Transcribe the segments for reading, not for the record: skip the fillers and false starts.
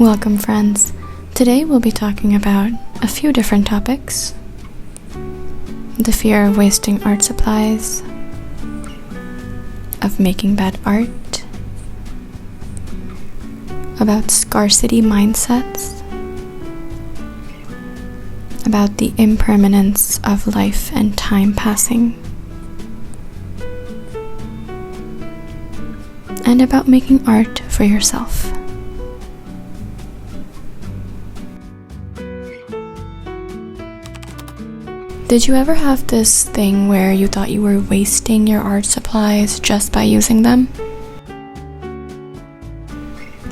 Welcome, friends. Today we'll be talking about a few different topics. The fear of wasting art supplies, of making bad art, about scarcity mindsets, about the impermanence of life and time passing, and about making art for yourself. Did you ever have this thing where you thought you were wasting your art supplies just by using them?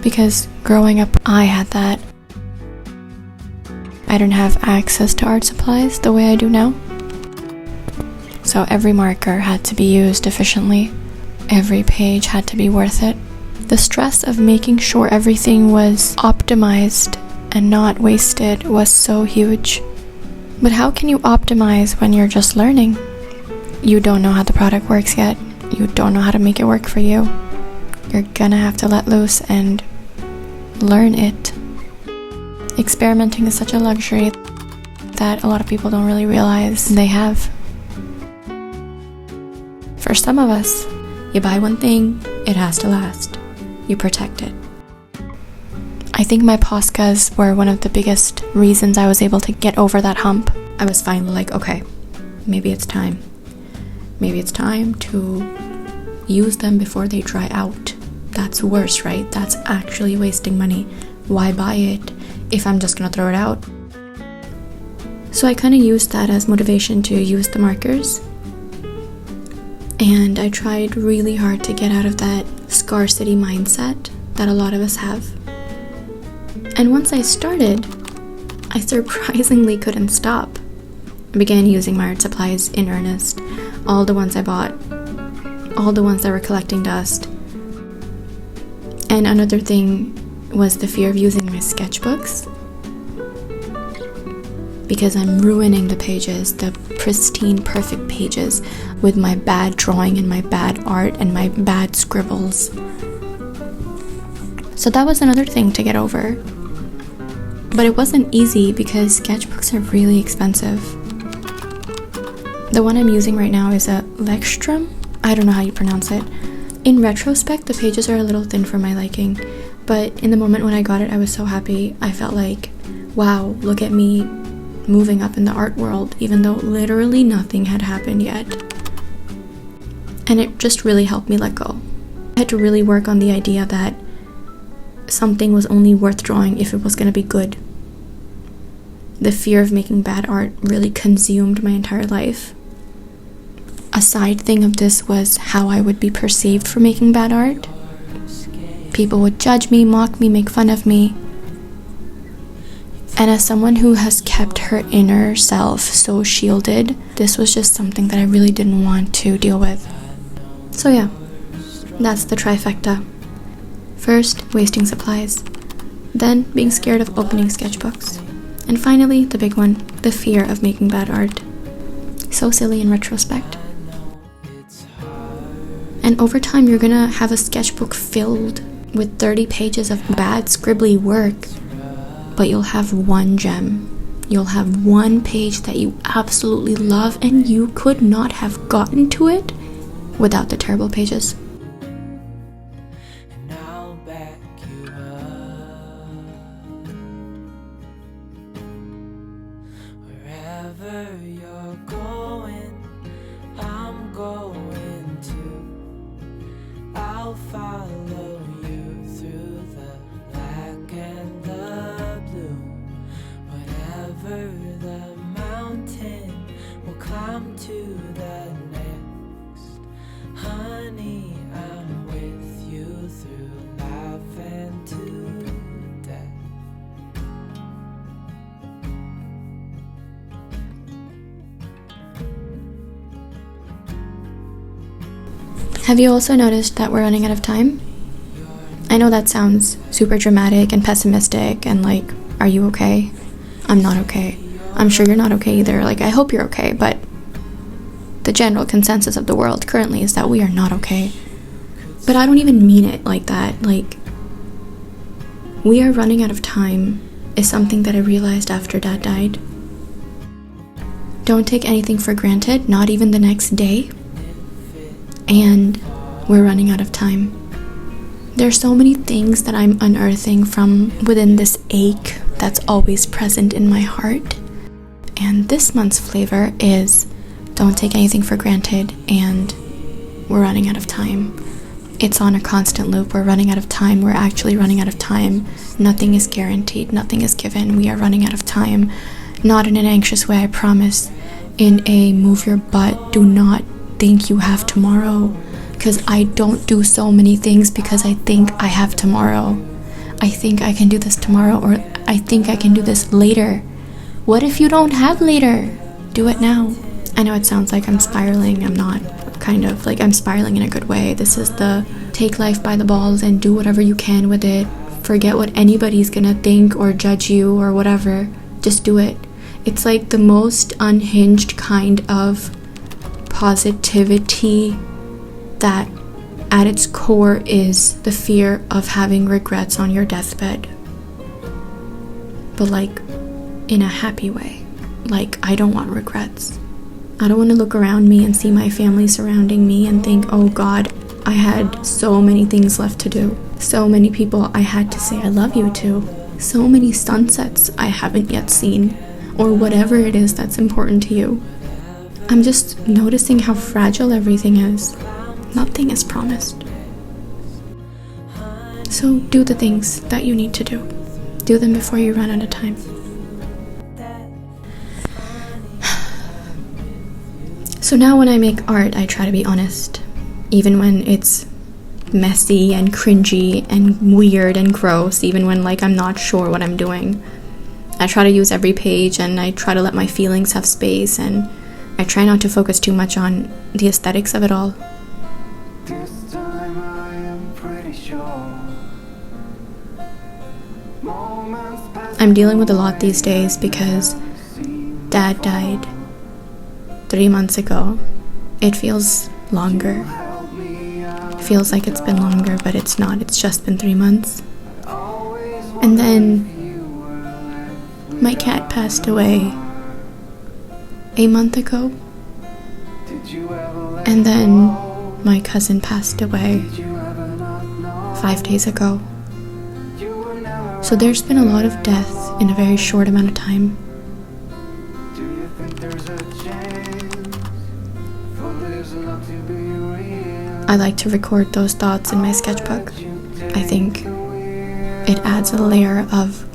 Because growing up, I had that. I didn't have access to art supplies the way I do now. So every marker had to be used efficiently. Every page had to be worth it. The stress of making sure everything was optimized and not wasted was so huge. But how can you optimize when you're just learning? You don't know how the product works yet. You don't know how to make it work for you. You're gonna have to let loose and learn it. Experimenting is such a luxury that a lot of people don't really realize they have. For some of us, you buy one thing, it has to last. You protect it. I think my Poscas were one of the biggest reasons I was able to get over that hump. I was finally like, okay, maybe it's time. Maybe it's time to use them before they dry out. That's worse, right? That's actually wasting money. Why buy it if I'm just gonna throw it out? So I kind of used that as motivation to use the markers. And I tried really hard to get out of that scarcity mindset that a lot of us have. And once I started, I surprisingly couldn't stop. I began using my art supplies in earnest. All the ones I bought, all the ones that were collecting dust. And another thing was the fear of using my sketchbooks. Because I'm ruining the pages, the pristine, perfect pages, with my bad drawing and my bad art and my bad scribbles. So that was another thing to get over. But it wasn't easy because sketchbooks are really expensive. The one I'm using right now is a Lekstrom. I don't know how you pronounce it. In retrospect, the pages are a little thin for my liking, but in the moment when I got it, I was so happy. I felt like, wow, look at me moving up in the art world, even though literally nothing had happened yet. And it just really helped me let go. I had to really work on the idea that something was only worth drawing if it was going to be good. The fear of making bad art really consumed my entire life. A side thing of this was how I would be perceived for making bad art. People would judge me, mock me, make fun of me. And as someone who has kept her inner self so shielded, this was just something that I really didn't want to deal with. So yeah, that's the trifecta. First, wasting supplies, then being scared of opening sketchbooks, and finally, the big one, the fear of making bad art. So silly in retrospect. And over time, you're gonna have a sketchbook filled with 30 pages of bad scribbly work, but you'll have one gem. You'll have one page that you absolutely love, and you could not have gotten to it without the terrible pages. Wherever you're going, I'm going too. I'll follow you through the black and the blue. Whatever the mountain, we'll climb to the next. Honey, I'm with you through life and to death. Have you also noticed that we're running out of time? I know that sounds super dramatic and pessimistic and like, are you okay? I'm not okay. I'm sure you're not okay either. Like, I hope you're okay, but the general consensus of the world currently is that we are not okay. But I don't even mean it like that. Like, We are running out of time is something that I realized after Dad died. Don't take anything for granted, not even the next day. And we're running out of time. There's so many things that I'm unearthing from within this ache that's always present in my heart. And this month's flavor is don't take anything for granted, and we're running out of time. It's on a constant loop. We're running out of time. We're actually running out of time. Nothing is guaranteed. Nothing is given. We are running out of time. Not in an anxious way, I promise. In a move your butt, do not think you have tomorrow. Because I don't do so many things because I think I have tomorrow. I think I can do this tomorrow, or I think I can do this later. What if you don't have later? Do it now. I know it sounds like I'm spiraling. I'm not. Kind of like I'm spiraling in a good way. This is the take life by the balls and do whatever you can with it. Forget what anybody's gonna think or judge you or whatever. Just do it. It's like the most unhinged kind of positivity that at its core is the fear of having regrets on your deathbed. But like in a happy way. Like, I don't want regrets. I don't want to look around me and see my family surrounding me and think, oh God, I had so many things left to do. So many people I had to say I love you to. So many sunsets I haven't yet seen. Or whatever it is that's important to you. I'm just noticing how fragile everything is. Nothing is promised. So do the things that you need to do. Do them before you run out of time. So now when I make art, I try to be honest. Even when it's messy and cringy and weird and gross, even when like I'm not sure what I'm doing. I try to use every page, and I try to let my feelings have space, and I try not to focus too much on the aesthetics of it all. This time I am pretty sure. I'm dealing with a lot these days because Dad died 3 months ago. It feels longer. It feels like it's been longer, but it's not. It's just been 3 months. And then my cat passed away a month ago. And then my cousin passed away 5 days ago. So there's been a lot of death in a very short amount of time. I like to record those thoughts in my sketchbook. I think it adds a layer of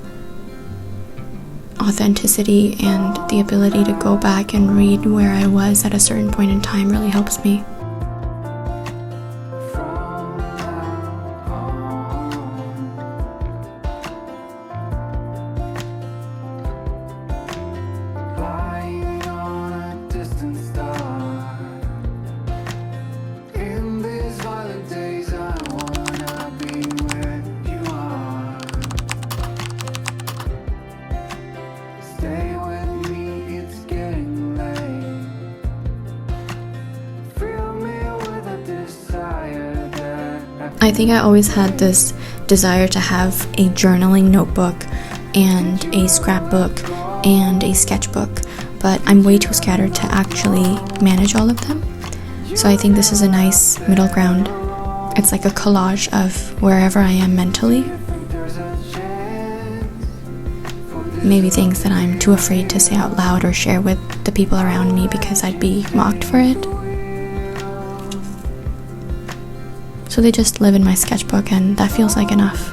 authenticity, and the ability to go back and read where I was at a certain point in time really helps me. I think I always had this desire to have a journaling notebook and a scrapbook and a sketchbook, but I'm way too scattered to actually manage all of them. So I think this is a nice middle ground. It's like a collage of wherever I am mentally. Maybe things that I'm too afraid to say out loud or share with the people around me because I'd be mocked for it. So they just live in my sketchbook, and that feels like enough.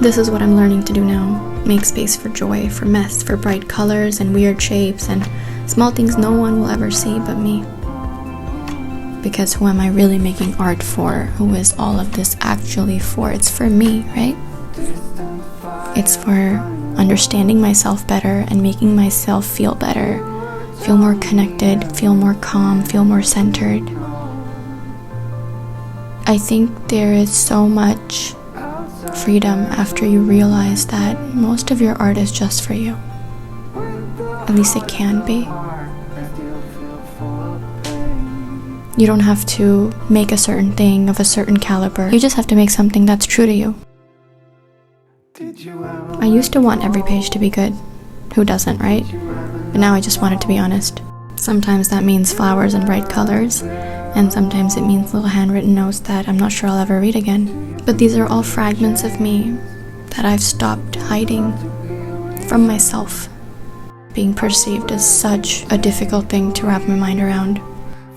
This is what I'm learning to do now. Make space for joy, for mess, for bright colors and weird shapes and small things no one will ever see but me. Because who am I really making art for? Who is all of this actually for? It's for me, right? It's for understanding myself better and making myself feel better, feel more connected, feel more calm, feel more centered. I think there is so much freedom after you realize that most of your art is just for you. At least it can be. You don't have to make a certain thing of a certain caliber. You just have to make something that's true to you. I used to want every page to be good. Who doesn't, right? But now I just want it to be honest. Sometimes that means flowers and bright colors, and sometimes it means little handwritten notes that I'm not sure I'll ever read again. But these are all fragments of me that I've stopped hiding from myself. Being perceived as such a difficult thing to wrap my mind around.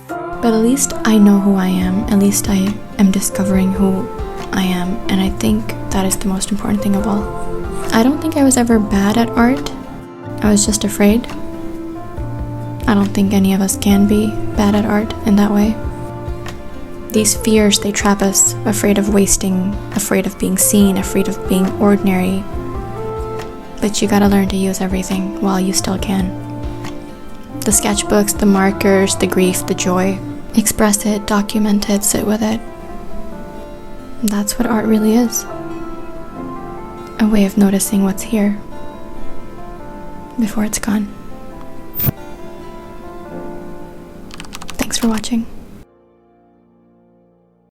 But at least I know who I am. At least I am discovering who I am, and I think that is the most important thing of all. I don't think I was ever bad at art. I was just afraid. I don't think any of us can be bad at art in that way. These fears, they trap us, afraid of wasting, afraid of being seen, afraid of being ordinary. But you gotta learn to use everything while you still can. The sketchbooks, the markers, the grief, the joy. Express it, document it, sit with it. That's what art really is. A way of noticing what's here before it's gone. Thanks for watching.